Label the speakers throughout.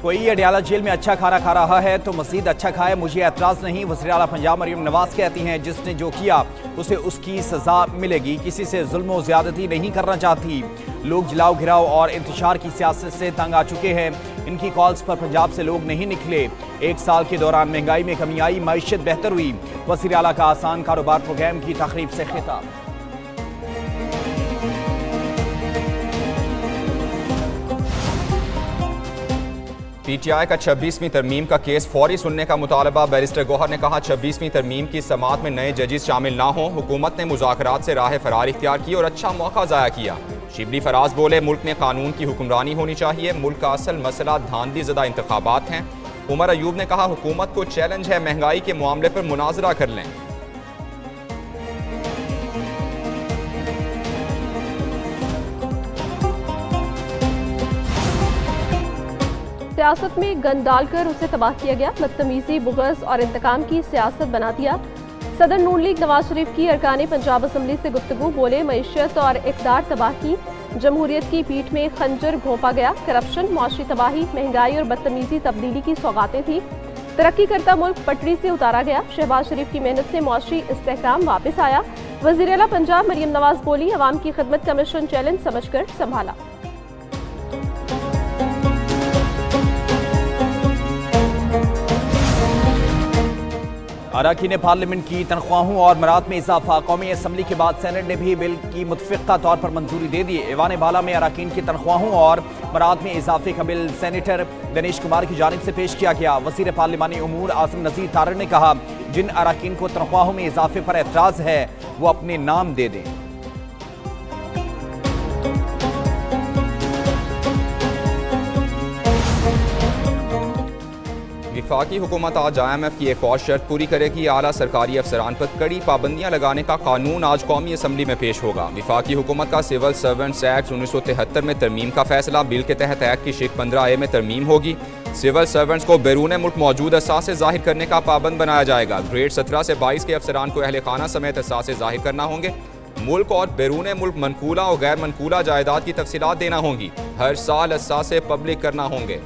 Speaker 1: कोई अडयाला जेल में अच्छा खाना खा रहा है तो मजीद अच्छा खाए, मुझे एतराज़ नहीं। वज़ीर आला पंजाब मरियम नवाज कहती हैं जिसने जो किया उसे उसकी सजा मिलेगी, किसी से जुल्म व ज़्यादती नहीं करना चाहती। लोग जलाओ घिराव और इंतशार की सियासत से तंग आ चुके हैं। इनकी कॉल्स पर पंजाब से लोग नहीं निकले। एक साल के दौरान महंगाई में कमी आई, मईशत बेहतर हुई। वज़ीर आला का आसान कारोबार प्रोग्राम की तकरीब से खिताब।
Speaker 2: पीटीआई का 26वीं तरमीम का केस फौरी सुनने का मुतालबा। बैरिस्टर गौहर ने कहा 26वीं तरमीम की समाअत में नए जजेस शामिल ना हों। हुकूमत ने मुज़ाकरात से राह फरार इख्तियार की और अच्छा मौका ज़ाया किया। शिबली फराज बोले मुल्क में कानून की हुक्मरानी होनी चाहिए, मुल्क का असल मसला धांधली ज़दा इंतखाबात हैं। उमर अयूब ने कहा हुकूमत को चैलेंज है, महंगाई के मामले पर मुनाजरा कर लें।
Speaker 3: सियासत में गन डालकर उसे तबाह किया गया, बदतमीजी, बुग़्ज़ और इंतकाम की सियासत बना दिया। सदर नून लीग नवाज शरीफ की अरकान पंजाब असम्बली से गुफ्तगू, बोले मईशत और इक़्तिदार तबाह की, जमहूरियत की पीठ में खंजर घोंपा गया। करप्शन, मुआशी तबाही, महंगाई और बदतमीजी तब्दीली की सौगातें थी। तरक्की करता मुल्क पटरी से उतारा गया। शहबाज शरीफ की मेहनत से मुआशी इस्तेहकाम वापस आया। वज़ीर आला पंजाब मरियम नवाज बोली अवाम की खिदमत का मिशन चैलेंज समझकर संभाला।
Speaker 1: अरकान पार्लियामेंट की तनख्वाहों और मराद में इजाफा। कौमी असम्बली के बाद सेनेट ने भी बिल की मुतफ़िक़ा तौर पर मंजूरी दे दी। ऐवान बाला में अरकान की तनख्वाहों और मराद में इजाफे का बिल सेनेटर दिनेश कुमार की जानिब से पेश किया गया। वज़ीर पार्लिमानी उमूर आसिम नज़ीर तारड़ ने कहा जिन अरकान को तनख्वाहों में इजाफे पर एतराज़ है वो अपने नाम दे दें।
Speaker 2: वफाकी हुकूमत आज IMF की एक और शर्त पूरी करेगी। आला सरकारी अफसरान पर कड़ी पाबंदियां लगाने का कानून आज कौमी असम्बली में पेश होगा। वफाकी हुकूमत का सिविल सर्वेंट्स एक्ट 1973 में तरमीम का फैसला। बिल के तहत एक्ट की शिक 15A में तरमीम होगी। सिविल सर्वेंट्स को बैरून मुल्क मौजूद असासे जाहिर करने का पाबंद बनाया जाएगा। ग्रेड 17 से 22 के अफसरान को अहल खाना समेत असासे जाहिर करना होंगे। मुल्क और बैरून मुल्क मनकूला और गैर मनकूला जायदाद की तफसीलात देना होंगी। हर साल असासे पब्लिक करना होंगे।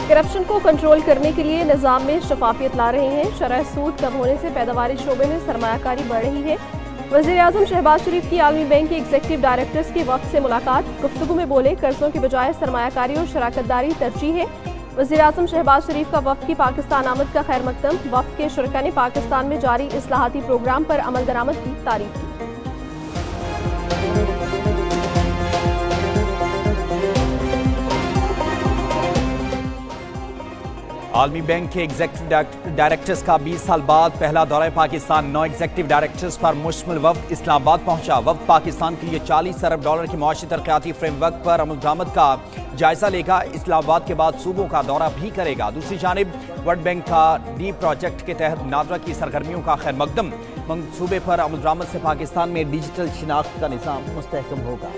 Speaker 3: करप्शन को कंट्रोल करने के लिए निज़ाम में शफाफियत ला रहे हैं। शरह सूद कम होने से पैदावारी शोबे में सरमायाकारी बढ़ रही है। वज़ीर आज़म शहबाज शरीफ की आलमी बैंक के एग्जीक्यूटिव डायरेक्टर्स के वक्त से मुलाकात। गुफ्तगू में बोले कर्जों के बजाय सरमायाकारी और शराकतदारी तरजीह है। वज़ीर आज़म शहबाज शरीफ का वफ्द की पाकिस्तान आमद का खैर मकदम। वफ्द के शुरका ने पाकिस्तान में जारी इस्लाहाती प्रोग्राम पर अमल दरामद की तारीफ की।
Speaker 1: आलमी बैंक के एग्जीक्यूटिव डायरेक्टर्स का 20 साल बाद पहला दौरा पाकिस्तान। 9 एग्जीक्यूटिव डायरेक्टर्स पर मुश्तमिल वफ्द इस्लामाबाद पहुंचा। वफ्द पाकिस्तान के लिए $40 अरब के मुआशी तरक्याती फ्रेमवर्क पर अमल दरामद का जायजा लेगा। इस्लामाबाद के बाद सूबों का दौरा भी करेगा। दूसरी जानिब वर्ल्ड बैंक का डी प्रोजेक्ट के तहत नादरा की सरगर्मियों का खैर मकदम। मंसूबे पर अमल दरामद से पाकिस्तान में डिजिटल शिनाख्त का निज़ाम मुस्तहकम होगा।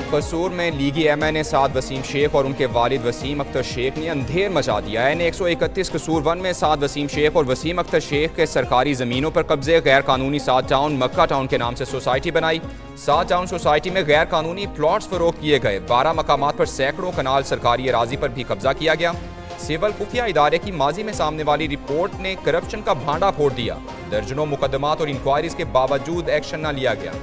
Speaker 2: कसूर में लीगी MNA साद वसीम शेख और उनके वालिद वसीम अख्तर शेख ने अंधेर मचा दिया। NA 131 कसूर 1 में साद वसीम शेख और वसीम अख्तर शेख के सरकारी ज़मीनों पर कब्जे। गैर कानूनी साद टाउन मक्का टाउन के नाम से सोसाइटी बनाई। साद टाउन सोसाइटी में गैर कानूनी प्लॉट्स फरोख्त किए गए। 12 मकामात पर सैकड़ों कनाल सरकारी अराजी पर भी कब्जा किया गया। सिविल खुफिया इदारे की माजी में सामने वाली रिपोर्ट ने करप्शन का भांडा फोड़ दिया। दर्जनों मुकदमात और इंक्वायरीज के बावजूद एक्शन न लिया गया।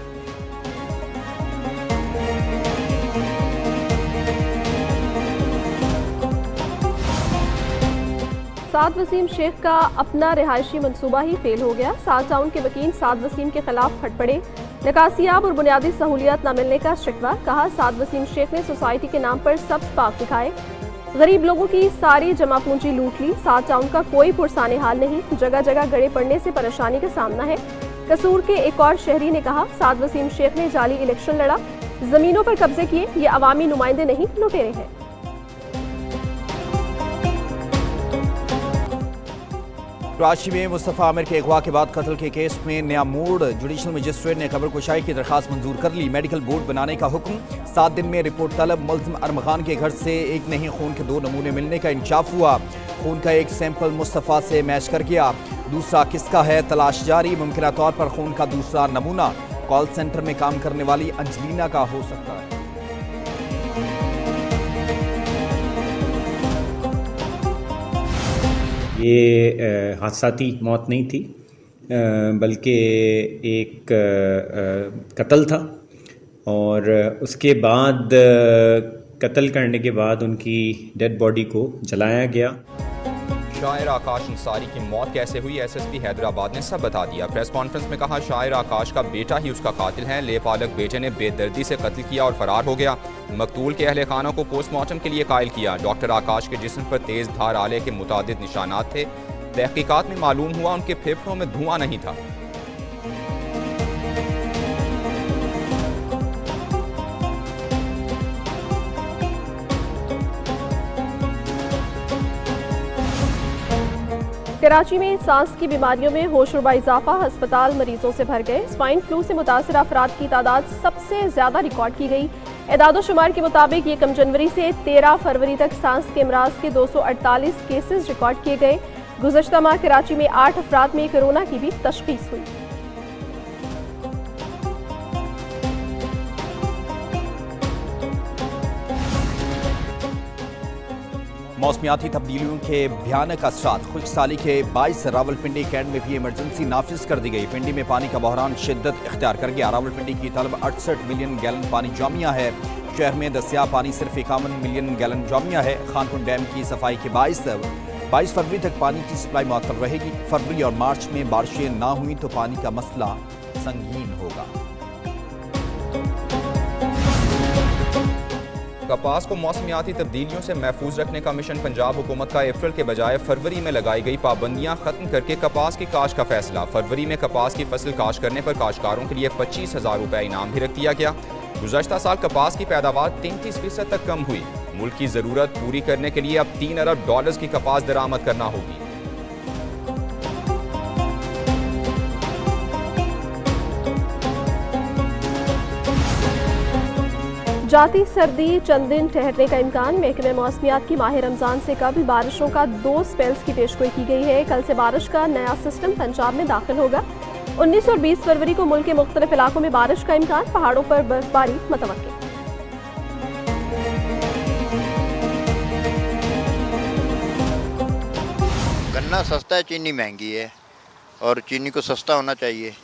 Speaker 3: साद वसीम शेख का अपना रिहायशी मनसूबा ही फेल हो गया। साद टाउन के वकील साद वसीम के खिलाफ फट पड़े। निकासियाब और बुनियादी सहूलियात न मिलने का शिकवा। कहा साद वसीम शेख ने सोसाइटी के नाम पर सब्ज पार्क दिखाए, गरीब लोगों की सारी जमा पूंजी लूट ली। साद टाउन का कोई पुरसाने हाल नहीं, जगह जगह गड़े पड़ने से परेशानी का सामना है। कसूर के एक और शहरी ने कहा साद वसीम शेख ने जाली इलेक्शन लड़ा, जमीनों पर कब्जे किए। ये अवामी नुमाइंदे नहीं, लुटेरे हैं।
Speaker 1: कराची में मुस्तफ़ा आमिर के अगवा के बाद कत्ल के केस में नया मोड़। जुडिशल मजिस्ट्रेट ने खबर कुशाई की दरखास्त मंजूर कर ली। मेडिकल बोर्ड बनाने का हुक्म। 7 दिन में रिपोर्ट तलब। मुल्ज़िम अरम खान के घर से एक नहीं खून के 2 नमूने मिलने का इंकशाफ हुआ। खून का एक सैंपल मुस्तफ़ा से मैच कर गया, दूसरा किसका है तलाश जारी। मुमकिन तौर पर खून का दूसरा नमूना कॉल सेंटर में काम करने वाली अंजलीना का हो सकता है।
Speaker 4: ये हादसाती मौत नहीं थी, बल्कि एक कत्ल था और उसके बाद कत्ल करने के बाद उनकी डेड बॉडी को जलाया गया।
Speaker 2: शायर आकाश अंसारी की मौत कैसे हुई, एसएसपी हैदराबाद ने सब बता दिया। प्रेस कॉन्फ्रेंस में कहा शायर आकाश का बेटा ही उसका कातिल है। लेपालक बेटे ने बेदर्दी से कत्ल किया और फरार हो गया। मकतूल के अहले खाना को पोस्टमार्टम के लिए कायल किया। डॉक्टर आकाश के जिस्म पर तेज धार आले के मुतादिद निशानात थे। तहकीकात में मालूम हुआ उनके फेफड़ों में धुआं नहीं था।
Speaker 3: कराची में सांस की बीमारियों में होशरुबा इजाफा, अस्पताल मरीजों से भर गए। स्वाइन फ्लू से मुतासर अफराद की तादाद सबसे ज्यादा रिकॉर्ड की गई। एदाद-ओ-शुमार के मुताबिक यकम जनवरी से 13 फरवरी तक सांस के अमराज के 248 केसेस रिकॉर्ड किए गए। गुज़श्ता माह कराची में 8 अफराद में कोरोना की भी तशखीस हुई।
Speaker 1: मौसमियाती तब्दीलियों के भयानक असरात, खुश्क साली के 22 रावलपिंडी कैंट में भी इमरजेंसी नाफिज कर दी गई। पिंडी में पानी का बहरान शिद्दत इख्तियार कर गया। रावलपिंडी की तलब 68 मिलियन गैलन पानी जामिया है। शहर में दस्तियाब पानी सिर्फ 51 मिलियन गैलन जामिया है। खानपुर डैम की सफाई के 22 फरवरी तक पानी की सप्लाई मुअत्तल रहेगी। फरवरी और मार्च में बारिशें ना हुई तो पानी का मसला संगीन होगा।
Speaker 2: कपास को मौसमियाती तब्दीलियों से महफूज रखने का मिशन पंजाब हुकूमत का अप्रैल के बजाय फरवरी में लगाई गई पाबंदियां खत्म करके कपास की काश का फैसला। फरवरी में कपास की फसल काश करने पर काश्तकारों के लिए 25,000 रुपये इनाम भी रख दिया गया। गुज़श्ता साल कपास की पैदावार 33% तक कम हुई। मुल्क की ज़रूरत पूरी करने के लिए अब $3 अरब की कपास दरामद करना होगी।
Speaker 3: जाती सर्दी चंद दिन ठहरने का इम्कान। महकमे मौसमियात की माह रमजान से कबल बारिशों का 2 स्पेल्स की पेशगोई की गई है। कल से बारिश का नया सिस्टम पंजाब में दाखिल होगा। 19 और 20 फरवरी को मुल्क के मुख्तलिफ इलाकों में बारिश का इम्कान, पहाड़ों पर बर्फबारी मुतवक्किल।
Speaker 5: गन्ना सस्ता है, चीनी महंगी है और चीनी को सस्ता होना चाहिए।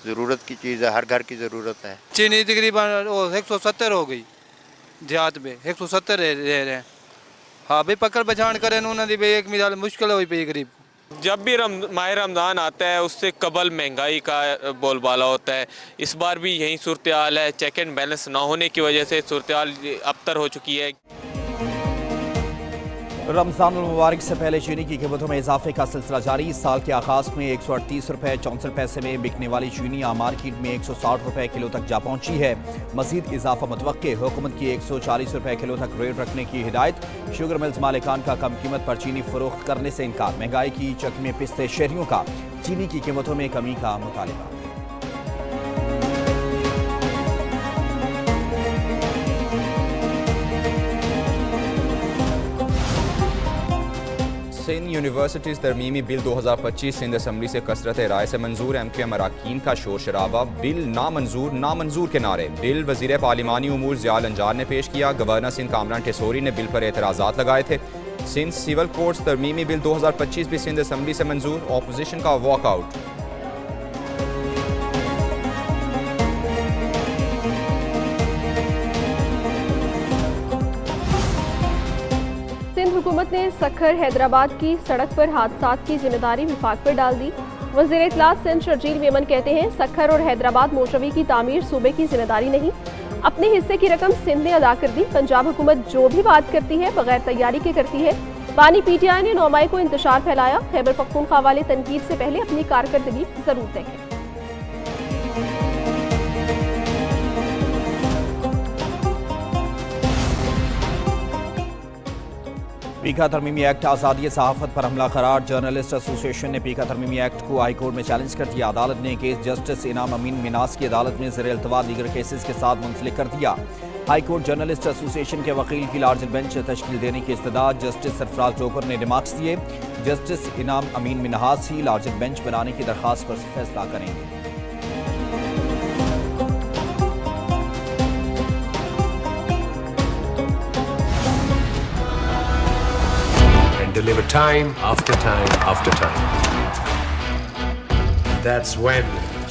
Speaker 5: ज़रूरत की चीज़ है, हर घर की ज़रूरत है।
Speaker 6: चीनी तकरीबन 170 हो गई, देहात में 170 रह रहे हैं। हाँ भाई पकड़ पछाण करें उन्होंने भाई एक मिसाल मुश्किल हो पी करीब।
Speaker 7: जब भी माह रमज़ान आता है उससे कबल महंगाई का बोलबाला होता है। इस बार भी यही सूरत हाल है। चेक एंड बैलेंस ना होने की वजह से सूरत हाल अबतर हो चुकी है।
Speaker 1: रमज़ान मुबारक से पहले चीनी की कीमतों में इजाफे का सिलसिला जारी। इस साल के आगाज़ में 138 रुपये 64 पैसे में बिकने वाली चीनी मार्केट में 160 रुपये किलो तक जा पहुंची है। मजीद इजाफा मुतवक्के। हुकूमत की 140 रुपये किलो तक रेट रखने की हिदायत। शुगर मिल्स मालिकान का कम कीमत पर चीनी फरोख्त करने से इनकार। महंगाई की चक में पिसते शहरियों का चीनी की कीमतों में कमी का मुतालिबा।
Speaker 2: सिंध यूनिवर्सिटीज़ तरमीमी बिल 2025 सिंध असम्बली से कसरत राय से मंजूर। MQM अरकान का शोर शराबा। बिल नामंजूर के नारे। बिल वज़ीर पार्लिमानी उमूर ज़ियाल अंजार ने पेश किया। गवर्नर सिंध कामरान टेसोरी ने बिल पर एतराज़ात लगाए थे। सिंध सिविल कोड्स तरमीमी बिल 2025 भी सिंध असम्बली से मंजूर। ऑपोजिशन का वॉकआउट।
Speaker 3: हुकूमत ने सखर हैदराबाद की सड़क पर हादसात की जिम्मेदारी विफाक पर डाल दी। वज़ीर इत्तलात सिंध शर्जील मेमन कहते हैं सखर और हैदराबाद मोटरवे की तामीर सूबे की जिम्मेदारी नहीं, अपने हिस्से की रकम सिंध ने अदा कर दी। पंजाब हुकूमत जो भी बात करती है बगैर तैयारी के करती है। पानी PTI ने 9 मई को इंतशार फैलाया। खैबर पख्तूनख्वा वाले तनकीद से पहले अपनी कारकर्दगी जरूर देखें।
Speaker 1: पीका तरमीमी एक्ट आज़ादी सहाफ़त पर हमला करार। जर्नलिस्ट एसोसिएशन ने पीका तरमीमी एक्ट को हाई कोर्ट में चैलेंज कर दिया। अदालत ने केस जस्टिस इनाम अमीन मिनास की अदालत में ज़ेर इल्तवा दीगर केसेस के साथ मुंसलिक कर दिया। हाई कोर्ट जर्नलिस्ट एसोसिएशन के वकील की लार्जर बेंच तश्कील देने की इस्तदाद जस्टिस सरफराज जोकर ने रिमार्क्स दिए। जस्टिस इनाम अमीन मिनहास ही लार्जर बेंच बनाने की दरख्वास्त पर फैसला करेंगे।
Speaker 8: Deliver time after time after time. That's when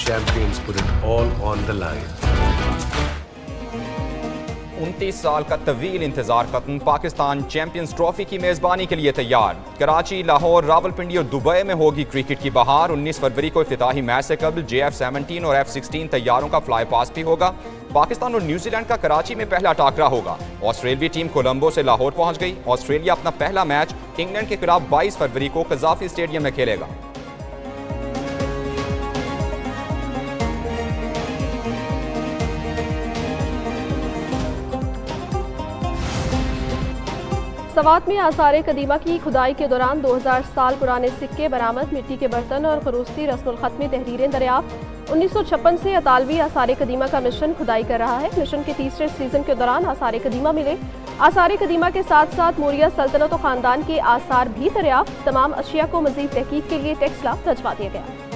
Speaker 8: champions put it all on the line.
Speaker 2: 29 साल का तवील इंतजार खत्म, पाकिस्तान चैंपियंस ट्रॉफी की मेजबानी के लिए तैयार। कराची, लाहौर, रावलपिंडी और दुबई में होगी क्रिकेट की बहार। 19 फरवरी को इफ्तिताही मैच से कबल JF-17 और F-16 तैयारों का फ्लाई पास भी होगा। पाकिस्तान और न्यूजीलैंड का कराची में पहला टाकरा होगा। ऑस्ट्रेलियाई टीम कोलंबो से लाहौर पहुंच गई। ऑस्ट्रेलिया अपना पहला मैच इंग्लैंड के खिलाफ 22 फरवरी को कज़ाफी स्टेडियम में खेलेगा।
Speaker 3: सवात में आसार कदीमा की खुदाई के दौरान 2000 साल पुराने सिक्के बरामद, मिट्टी के बर्तन और खरूस्ती रस्मुल खत्मी तहरीरें दरियाफ्त। 1956 से अतालवी आसार कदीमा का मिशन खुदाई कर रहा है। मिशन के तीसरे सीजन के दौरान आसार कदीमा मिले। आसार कदीमा के साथ साथ मौर्य सल्तनत व खानदान के आसार भी दरियाफ्त। तमाम अशिया को मजीद तहकीक के लिए टैक्स ला भिजवा दिया गया।